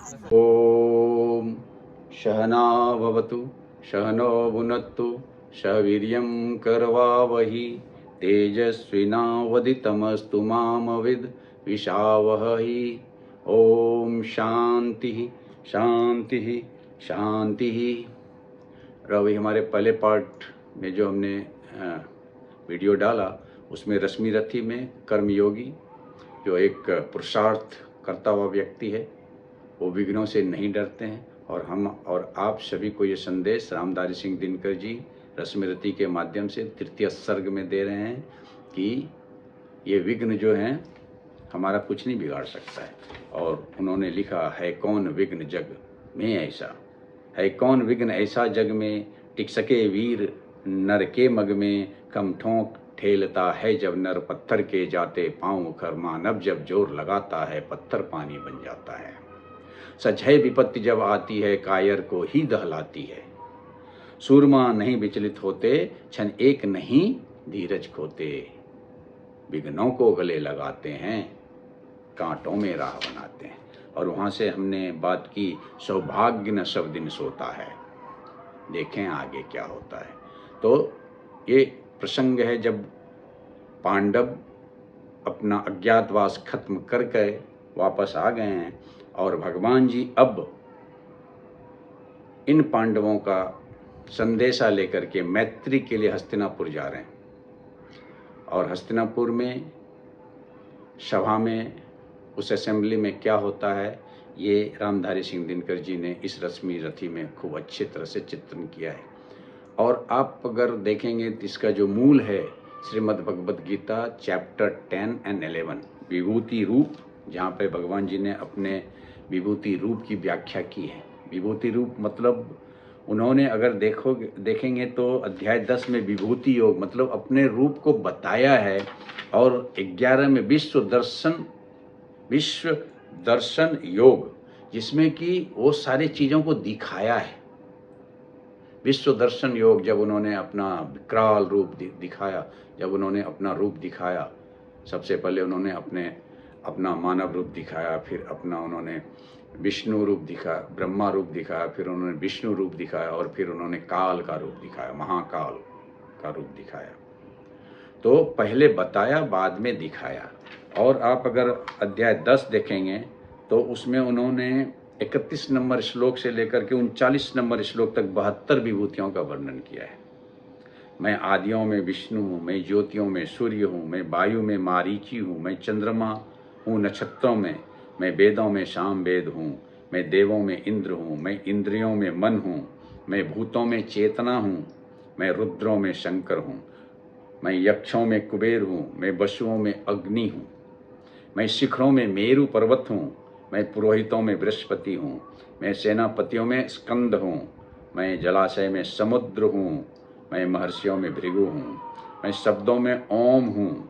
ओम सहना भवतु सहनो भुनक्तु सह वीर्यं करवावहि तेजस्विनावदितमस्तु मामविद् विषावहहि। ओम शांति शांति शांति। रवि हमारे पहले पार्ट में जो हमने वीडियो डाला उसमें रश्मि रथी में कर्मयोगी जो एक पुरुषार्थ करता हुआ व्यक्ति है, वो विघ्नों से नहीं डरते हैं। और हम और आप सभी को ये संदेश रामधारी सिंह दिनकर जी रश्मि रथी के माध्यम से तृतीय सर्ग में दे रहे हैं कि ये विघ्न जो हैं हमारा कुछ नहीं बिगाड़ सकता है। और उन्होंने लिखा है, कौन विघ्न जग में ऐसा है, कौन विघ्न ऐसा जग में टिक सके वीर नर के मग में। कम ठोंक ठेलता है जब नर पत्थर के जाते पाँव उखर, मानव जब जोर लगाता है पत्थर पानी बन जाता है। सच है विपत्ति जब आती है कायर को ही दहलाती है। सूरमा नहीं विचलित होते क्षण एक नहीं धीरज खोते। विघ्नों को गले लगाते हैं कांटों में राह बनाते हैं। और वहाँ से हमने बात की सौभाग्य न सब दिन सोता है, देखें आगे क्या होता है। तो ये प्रसंग है जब पांडव अपना अज्ञातवास खत्म करके वापस आ गए हैं और भगवान जी अब इन पांडवों का संदेशा लेकर के मैत्री के लिए हस्तिनापुर जा रहे हैं। और हस्तिनापुर में सभा में उस असेंबली में क्या होता है ये रामधारी सिंह दिनकर जी ने इस रश्मि रथी में खूब अच्छी तरह से चित्रण किया है। और आप अगर देखेंगे तो इसका जो मूल है श्रीमद् भगवद गीता चैप्टर 10 और 11 विभूति रूप, जहाँ पे भगवान जी ने अपने विभूति रूप की व्याख्या की है। विभूति रूप मतलब उन्होंने अगर देखेंगे तो अध्याय 10 में विभूति योग मतलब अपने रूप को बताया है। और 11 में विश्व दर्शन योग, जिसमें कि वो सारी चीज़ों को दिखाया है। विश्व दर्शन योग जब उन्होंने अपना विकराल रूप दिखाया, जब उन्होंने अपना रूप दिखाया, सबसे पहले उन्होंने अपना मानव रूप दिखाया, फिर अपना उन्होंने विष्णु रूप दिखाया, ब्रह्मा रूप दिखाया, फिर उन्होंने विष्णु रूप दिखाया और फिर उन्होंने काल का रूप दिखाया, महाकाल का रूप दिखाया। तो पहले बताया बाद में दिखाया। और आप अगर अध्याय 10 देखेंगे तो उसमें उन्होंने 31 नंबर श्लोक से लेकर के 39 नंबर श्लोक तक 72 विभूतियों का वर्णन किया है। मैं आदियों में विष्णु हूँ, मैं ज्योतियों में सूर्य हूँ, मैं वायु में मारीची हूँ, मैं चंद्रमा हूँ नक्षत्रों में, मैं वेदों में शाम वेद हूँ, मैं देवों में इंद्र हूँ, मैं इंद्रियों में मन हूँ, मैं भूतों में चेतना हूँ, मैं रुद्रों में शंकर हूँ, मैं यक्षों में कुबेर हूँ, मैं वसुओं में अग्नि हूँ, मैं शिखरों में मेरु पर्वत हूँ, मैं पुरोहितों में बृहस्पति हूँ, मैं सेनापतियों में स्कंद हूँ, मैं जलाशय में समुद्र हूँ, मैं महर्षियों में भृगु हूँ, मैं शब्दों में ओम हूँ,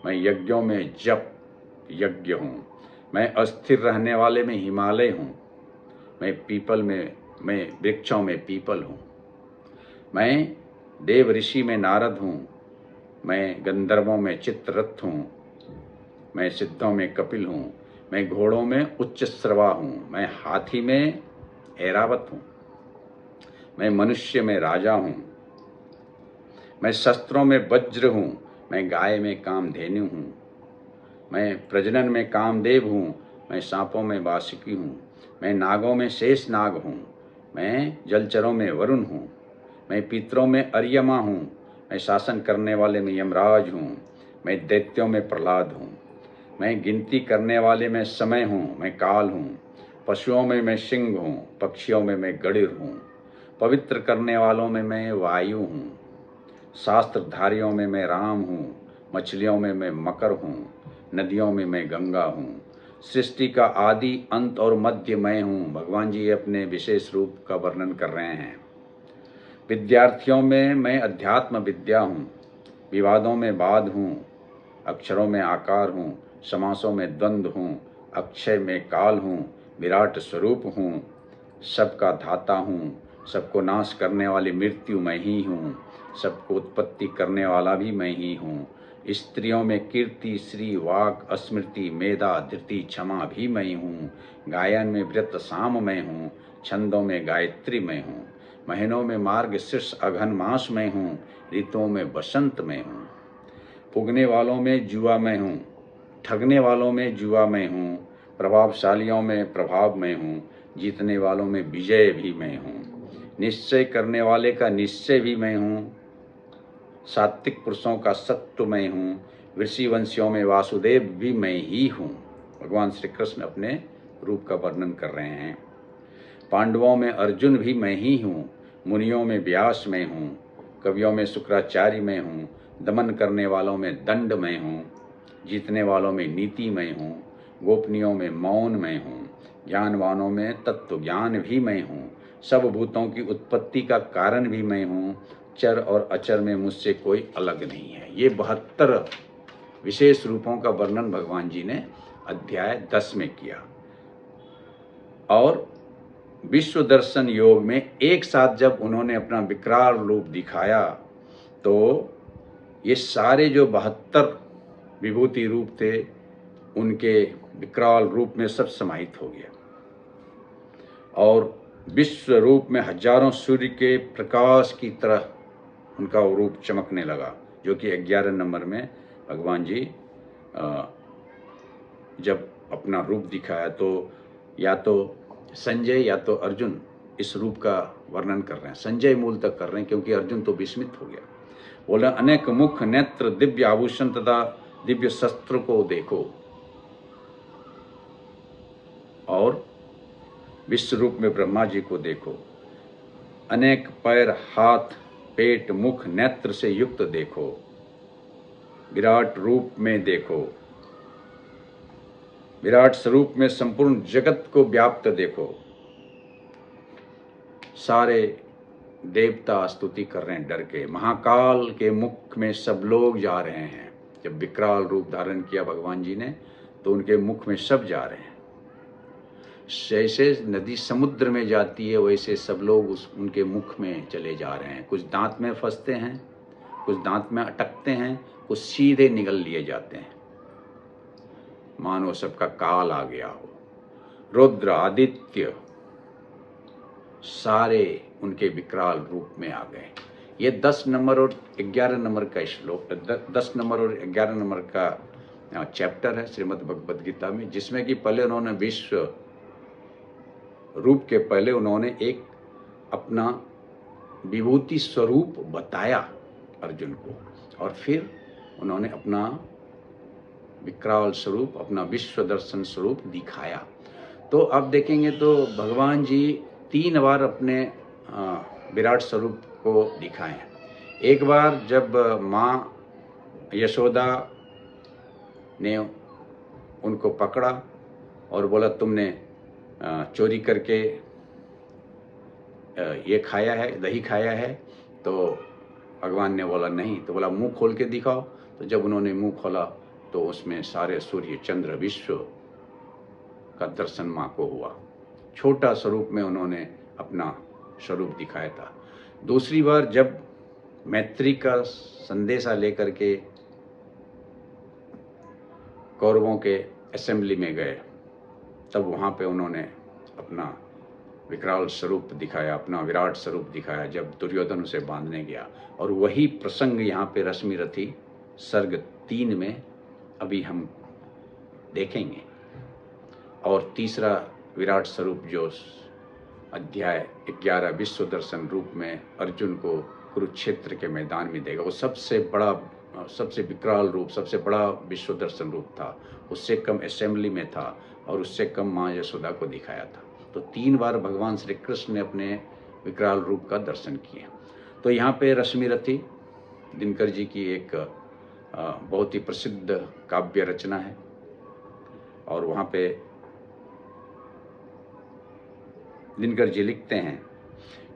मैं यज्ञों में जप यज्ञ हूँ, मैं अस्थिर रहने वाले में हिमालय हूँ, मैं वृक्षों में पीपल हूँ, मैं देव ऋषि में नारद हूँ, मैं गंधर्वों में चित्ररथ हूँ, मैं सिद्धों में कपिल हूँ, मैं घोड़ों में उच्च श्रवा हूँ, मैं हाथी में ऐरावत हूँ, मैं मनुष्य में राजा हूँ, मैं शस्त्रों में वज्र हूँ, मैं गाय में कामधेनु हूँ, मैं प्रजनन में कामदेव हूँ, मैं सांपों में वासुकी हूँ, मैं नागों में शेष नाग हूँ, मैं जलचरों में वरुण हूँ, मैं पितरों में अर्यमा हूँ, मैं शासन करने वाले में यमराज हूँ, मैं दैत्यों में प्रहलाद हूँ, मैं गिनती करने वाले में समय हूँ, मैं काल हूँ, पशुओं में मैं सिंह हूँ, पक्षियों में मैं गरुड़ हूँ, पवित्र करने वालों में मैं वायु हूँ, शास्त्रधारियों में मैं राम हूँ, मछलियों में मैं मकर हूँ, नदियों में मैं गंगा हूँ, सृष्टि का आदि अंत और मध्य मैं हूँ। भगवान जी अपने विशेष रूप का वर्णन कर रहे हैं। विद्यार्थियों में मैं अध्यात्म विद्या हूँ, विवादों में वाद हूँ, अक्षरों में आकार हूँ, समासों में द्वंद्व हूँ, अक्षय में काल हूँ, विराट स्वरूप हूँ, सबका धाता हूँ, सबको नाश करने वाली मृत्यु मैं ही हूँ, सबको उत्पत्ति करने वाला भी मैं ही हूँ, स्त्रियों में कीर्ति, श्री, वाक, स्मृति, मेधा, धृति, क्षमा भी मैं हूँ। गायन में व्रत साम मैं हूँ, छंदों में गायत्री मैं हूँ। महीनों में मार्ग शीर्ष अघन मास मैं हूँ, ऋतुओं में बसंत मैं हूँ। पुगने वालों में जुआ मैं हूँ, ठगने वालों में जुआ मैं हूँ। प्रभावशालियों में प्रभाव मैं हूँ, जीतने वालों में विजय भी मैं हूँ। निश्चय करने वाले का निश्चय भी मैं हूँ, सात्विक पुरुषों का सत्व मैं हूँ। ऋषिवंशियों में वासुदेव भी मैं ही हूँ। भगवान श्री कृष्ण अपने रूप का वर्णन कर रहे हैं। पांडवों में अर्जुन भी मैं ही हूँ, मुनियों में व्यास मैं हूँ, कवियों में शुक्राचार्य मैं हूँ, दमन करने वालों में दंड मैं हूँ, जीतने वालों में नीति मैं हूँ, गोपनीयों में मौन मैं हूँ, ज्ञानवानों में तत्व ज्ञान भी मैं हूँ, सब भूतों की उत्पत्ति का कारण भी मैं हूँ, चर और अचर में मुझसे कोई अलग नहीं है। ये 72 विशेष रूपों का वर्णन भगवान जी ने अध्याय 10 में किया। और विश्व दर्शन योग में एक साथ जब उन्होंने अपना विकराल रूप दिखाया तो ये सारे जो 72 विभूति रूप थे उनके विकराल रूप में सब समाहित हो गया। और विश्व रूप में हजारों सूर्य के प्रकाश की तरह उनका रूप चमकने लगा, जो कि 11 नंबर में भगवान जी जब अपना रूप दिखाया तो या तो संजय या तो अर्जुन इस रूप का वर्णन कर रहे हैं। संजय मूल तक कर रहे हैं क्योंकि अर्जुन तो विस्मित हो गया। बोला अनेक मुख, नेत्र, दिव्य आभूषण तथा दिव्य शस्त्र को देखो। और विश्व रूप में ब्रह्मा जी को देखो। अनेक पैर, हाथ, पेट, मुख, नेत्र से युक्त देखो। विराट रूप में देखो। विराट स्वरूप में संपूर्ण जगत को व्याप्त देखो। सारे देवता स्तुति कर रहे हैं डर के। महाकाल के मुख में सब लोग जा रहे हैं। जब विकराल रूप धारण किया भगवान जी ने तो उनके मुख में सब जा रहे हैं। जैसे नदी समुद्र में जाती है वैसे सब लोग उनके मुख में चले जा रहे हैं। कुछ दांत में फंसते हैं, कुछ दांत में अटकते हैं, कुछ सीधे निगल लिए जाते हैं, मानो सबका काल आ गया हो। रुद्र, आदित्य सारे उनके विकराल रूप में आ गए। ये 10 नंबर और 11 नंबर का श्लोक, 10 नंबर और 11 नंबर का चैप्टर है श्रीमद् भगवद गीता में, जिसमें कि पहले उन्होंने विश्व रूप के पहले उन्होंने एक अपना विभूति स्वरूप बताया अर्जुन को, और फिर उन्होंने अपना विकराल स्वरूप, अपना विश्व दर्शन स्वरूप दिखाया। तो अब देखेंगे तो भगवान जी 3 बार अपने विराट स्वरूप को दिखाए। एक बार जब माँ यशोदा ने उनको पकड़ा और बोला तुमने चोरी करके ये खाया है, दही खाया है, तो भगवान ने बोला नहीं, तो बोला मुंह खोल के दिखाओ। तो जब उन्होंने मुंह खोला तो उसमें सारे सूर्य, चंद्र, विश्व का दर्शन माँ को हुआ। छोटा स्वरूप में उन्होंने अपना स्वरूप दिखाया था। दूसरी बार जब मैत्री का संदेशा लेकर के कौरवों के असेंबली में गए तब वहाँ पे उन्होंने अपना विकराल स्वरूप दिखाया, अपना विराट स्वरूप दिखाया जब दुर्योधन उसे बांधने गया। और वही प्रसंग यहाँ पे रश्मि रथी सर्ग 3 में अभी हम देखेंगे। और तीसरा विराट स्वरूप जो अध्याय 11 विश्व दर्शन रूप में अर्जुन को कुरुक्षेत्र के मैदान में देगा, वो सबसे बड़ा, सबसे विकराल रूप, सबसे बड़ा विश्व दर्शन रूप था। उससे कम असेंबली में था और उससे कम माँ यशोदा को दिखाया था। तो 3 बार भगवान श्री कृष्ण ने अपने विकराल रूप का दर्शन किया। तो यहाँ पे रश्मि रथी दिनकर जी की एक बहुत ही प्रसिद्ध काव्य रचना है। और वहाँ पे दिनकर जी लिखते हैं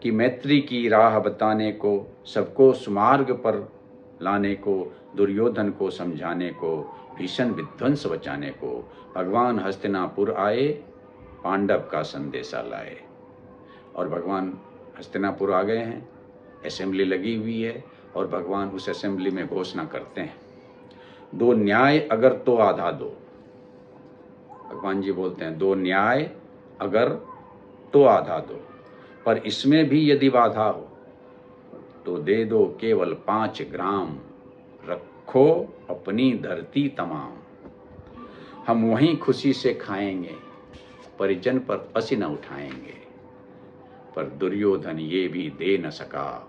कि मैत्री की राह बताने को, सबको सुमार्ग पर लाने को, दुर्योधन को समझाने को, भीषण विध्वंस बचाने को, भगवान हस्तिनापुर आए, पांडव का संदेशा लाए। और भगवान हस्तिनापुर आ गए हैं, असेंबली लगी हुई है और भगवान उस असेंबली में घोषणा करते हैं दो न्याय अगर तो आधा दो। भगवान जी बोलते हैं दो न्याय अगर तो आधा दो, पर इसमें भी यदि बाधा हो तो दे दो केवल 5 ग्राम, रखो अपनी धरती तमाम। हम वहीं खुशी से खाएंगे, परिजन पर पसी न उठाएंगे। पर दुर्योधन ये भी दे न सका,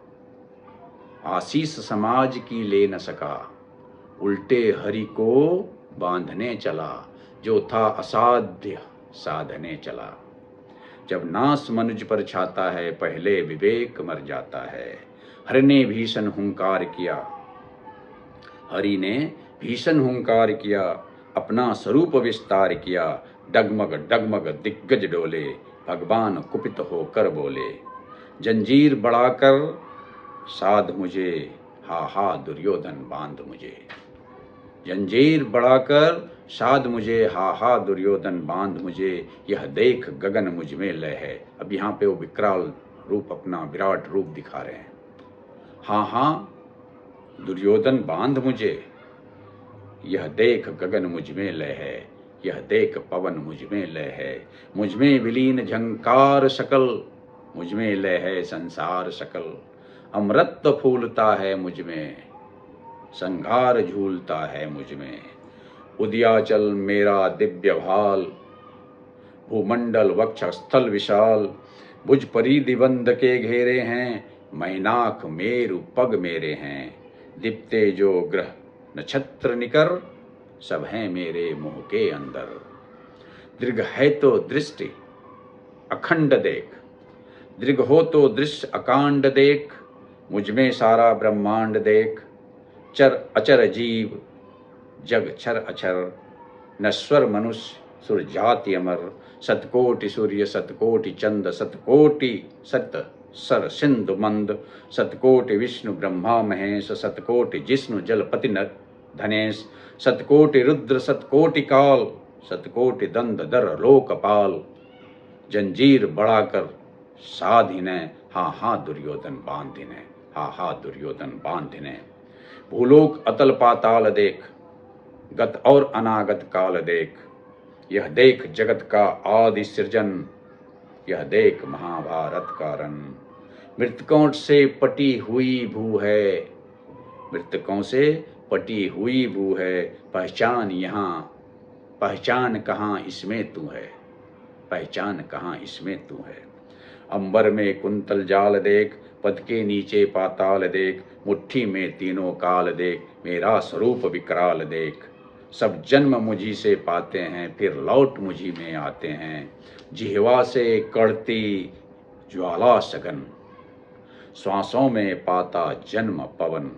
आशीष समाज की ले न सका। उल्टे हरि को बांधने चला, जो था असाध्य साधने चला। जब नाश मनुज पर छाता है, पहले विवेक मर जाता है। हरि ने भीषण हुंकार किया, हरि ने भीषण हुंकार किया, अपना स्वरूप विस्तार किया। डगमग डगमग दिग्गज डोले, भगवान कुपित होकर बोले। जंजीर बढ़ाकर साध मुझे, हा हा दुर्योधन बांध मुझे। जंजीर बढ़ाकर साध मुझे, हा हा दुर्योधन बांध मुझे। यह देख गगन मुझ में लय है। अब यहाँ पे वो विकराल रूप, अपना विराट रूप दिखा रहे हैं। हाँ हाँ दुर्योधन बांध मुझे, यह देख गगन मुझ में लय है। यह देख पवन मुझ में लय है। मुझ में विलीन झंकार सकल, मुझ में लय है संसार सकल। अमृत फूलता है मुझ में, संघार झूलता है मुझ में। उदयाचल मेरा दिव्य भाल, भूमंडल वक्ष स्थल विशाल। भुज परिदिबंध के घेरे हैं, मैनाक मेरु पग मेरे हैं। दीप्ते जो ग्रह नक्षत्र निकर, सब हैं मेरे मुंह के अंदर। दीर्घ है तो दृष्टि अखंड देख, दीर्घ हो तो दृश्य अकांड देख। मुझ में सारा ब्रह्मांड देख। चर अचर जीव जग छर अचर, नश्वर मनुष्य सुर जाति अमर। सतकोटि सूर्य सतकोटि चंद, सतकोटि सत सर सिंधु मंद। सतकोटि विष्णु ब्रह्मा महेश, सतकोटि जिष्णु जलपति धनेश। सतकोटि रुद्र सतकोटि काल, सतकोटि दंड दर लोकपाल। जंजीर बढ़ाकर साधिने, हाँ हाँ दुर्योधन बांधिने। हाँ हाँ दुर्योधन बांधिने। भूलोक अतल पाताल देख, गत और अनागत काल देख। यह देख जगत का आदि सृजन, यह देख महाभारत का रन। मृतकों से पटी हुई भू है, मृतकों से पटी हुई भू है। पहचान यहाँ, पहचान कहाँ इसमें तू है, पहचान कहाँ इसमें तू है। अंबर में कुंतल जाल देख, पद के नीचे पाताल देख। मुट्ठी में तीनों काल देख, मेरा स्वरूप विकराल देख। सब जन्म मुझी से पाते हैं, फिर लौट मुझी में आते हैं। जिह्वा से कड़ती ज्वाला सघन, श्वासों में पाता जन्म पवन।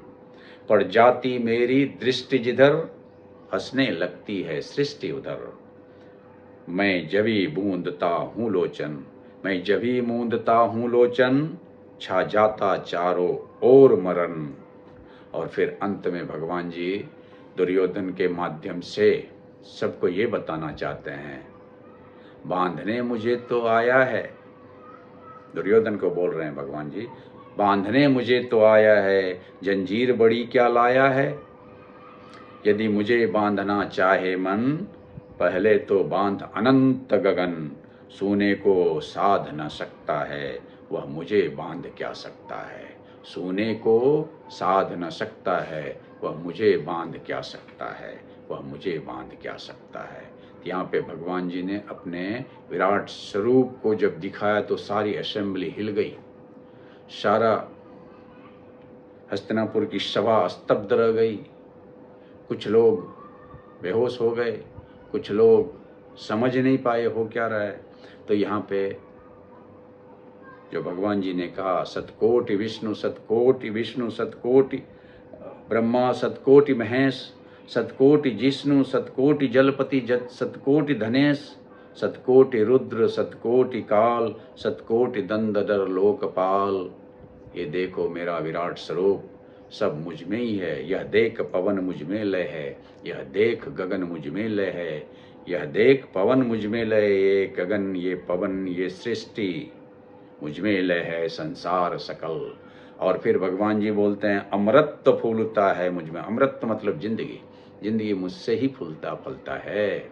पड़ जाती मेरी दृष्टि जिधर, हंसने लगती है सृष्टि उधर। मैं जभी बूंदता हूँ लोचन, मैं जभी मूंदता हूँ लोचन। छा जाता चारों ओर मरण। और फिर अंत में भगवान जी दुर्योधन के माध्यम से सबको ये बताना चाहते हैं, बांधने मुझे तो आया है। दुर्योधन को बोल रहे हैं भगवान जी, बांधने मुझे तो आया है, जंजीर बड़ी क्या लाया है। यदि मुझे बांधना चाहे मन, पहले तो बांध अनंत गगन। सोने को साध न सकता है, वह मुझे बांध क्या सकता है। सोने को साध न सकता है, वह मुझे बांध क्या सकता है, वह मुझे बांध क्या सकता है। यहाँ पे भगवान जी ने अपने विराट स्वरूप को जब दिखाया तो सारी असेंबली हिल गई। सारा हस्तिनापुर की सभा स्तब्ध रह गई। कुछ लोग बेहोश हो गए, कुछ लोग समझ नहीं पाए हो क्या रहा है। तो यहाँ पे जो भगवान जी ने कहा, सतकोटि विष्णु सतकोटि विष्णु सतकोटि ब्रह्मा सतकोटि महेश, सतकोटि जिष्णु सतकोटि जलपति सतकोटि धनेश। सतकोटि रुद्र सतकोटि काल, सतकोटि दंडधर लोकपाल। ये देखो मेरा विराट स्वरूप सब मुझ में ही है। यह देख पवन मुझ में लय है, यह देख गगन मुझ में लय है। यह देख पवन मुझ में लय, ये गगन ये पवन ये सृष्टि मुझ में लय है संसार सकल। और फिर भगवान जी बोलते हैं, अमृत फूलता है मुझ में। अमृत मतलब जिंदगी, जिंदगी मुझसे ही फूलता फलता है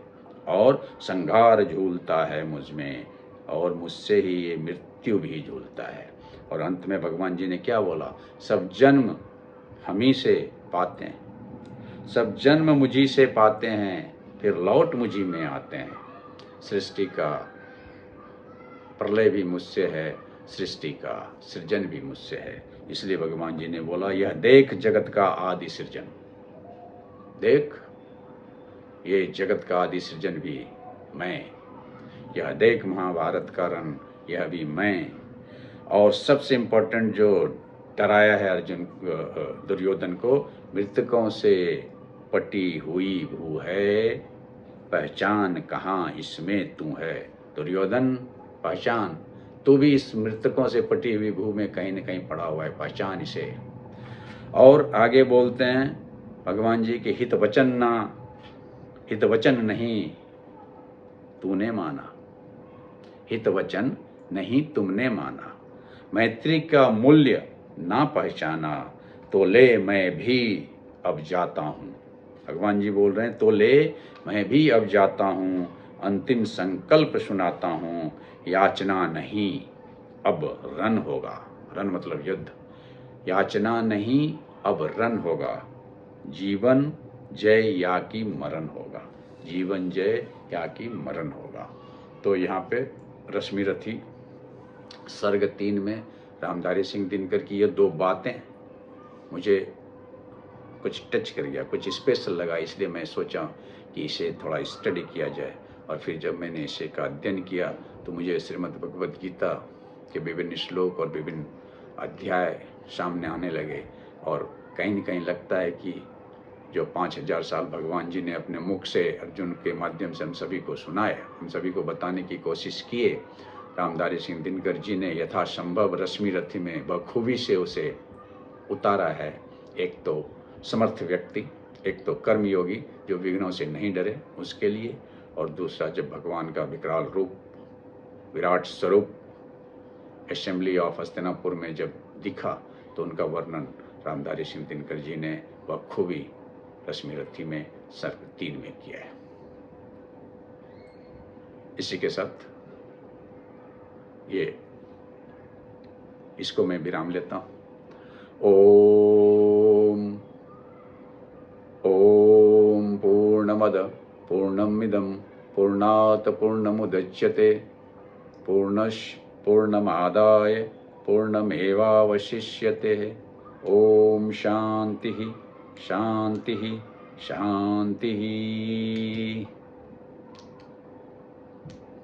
और संघार झूलता है मुझ में, और मुझसे ही ये मृत्यु भी झूलता है। और अंत में भगवान जी ने क्या बोला, सब जन्म हम ही से पाते हैं, सब जन्म मुझी से पाते हैं, फिर लौट मुझी में आते हैं। सृष्टि का प्रलय भी मुझसे है, सृष्टि का सृजन भी मुझसे है। इसलिए भगवान जी ने बोला, यह देख जगत का आदि सृजन, देख ये जगत का आदि सृजन भी मैं, यह देख महाभारत का रण, यह भी मैं। और सबसे इम्पोर्टेंट जो डराया है अर्जुन दुर्योधन को, मृतकों से पटी हुई भू है, पहचान कहाँ इसमें तू है। दुर्योधन पहचान, तू भी इस मृतकों से पटी हुई भू में कहीं न कहीं पड़ा हुआ है, पहचान इसे। और आगे बोलते हैं भगवान जी के हित वचन नहीं तूने माना, हित वचन नहीं तुमने माना, मैत्री का मूल्य ना पहचाना, तो ले मैं भी अब जाता हूँ। भगवान जी बोल रहे हैं, तो ले मैं भी अब जाता हूँ, अंतिम संकल्प सुनाता हूँ, याचना नहीं अब रण होगा। रण मतलब युद्ध, याचना नहीं अब रण होगा, जीवन जय या की मरण होगा, जीवन जय या की मरण होगा। तो यहाँ पे रश्मि रथी सर्ग 3 में रामधारी सिंह दिनकर की ये 2 बातें मुझे कुछ टच कर गया, कुछ स्पेशल लगा, इसलिए मैं सोचा कि इसे थोड़ा स्टडी किया जाए। और फिर जब मैंने इसे का अध्ययन किया तो मुझे श्रीमद् भगवद गीता के विभिन्न श्लोक और विभिन्न अध्याय सामने आने लगे। और कहीं न कहीं लगता है कि जो 5000 साल भगवान जी ने अपने मुख से अर्जुन के माध्यम से हम सभी को सुनाए, हम सभी को बताने की कोशिश किए, रामधारी सिंह दिनकर जी ने यथासंभव रश्मि रथी में बखूबी से उसे उतारा है। एक तो समर्थ व्यक्ति, एक तो कर्मयोगी जो विघ्नों से नहीं डरे उसके लिए, और दूसरा जब भगवान का विकराल रूप, विराट स्वरूप असेंबली ऑफ हस्तिनापुर में जब दिखा तो उनका वर्णन रामधारी सिंह दिनकर जी ने बखूबी रश्मि रथी में सर्ग 3 में किया है। इसी के साथ इसको मैं विराम लेता हूँ। ओम पूर्णमद पूर्णमिदं पूर्णात् पूर्णमुदच्यते पूर्णमादाय पूर्णमेवावशिष्यते। ओम शांति शांति शांति।